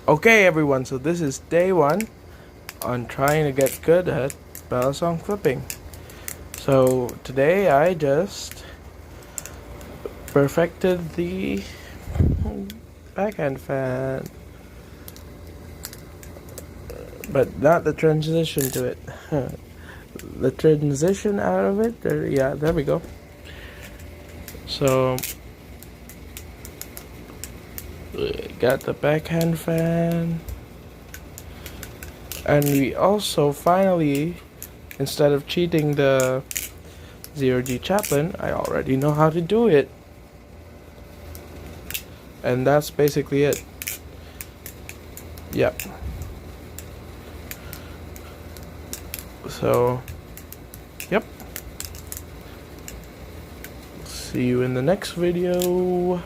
Okay everyone, so this is day one on trying to get good at balisong flipping. So today I just perfected the backhand fan, but not the transition to it. The transition out of it, there we go. So got the backhand fan, and we also finally, instead of cheating the 0G Chaplin, I already know how to do it. And that's basically it. Yep. So, yep. See you in the next video.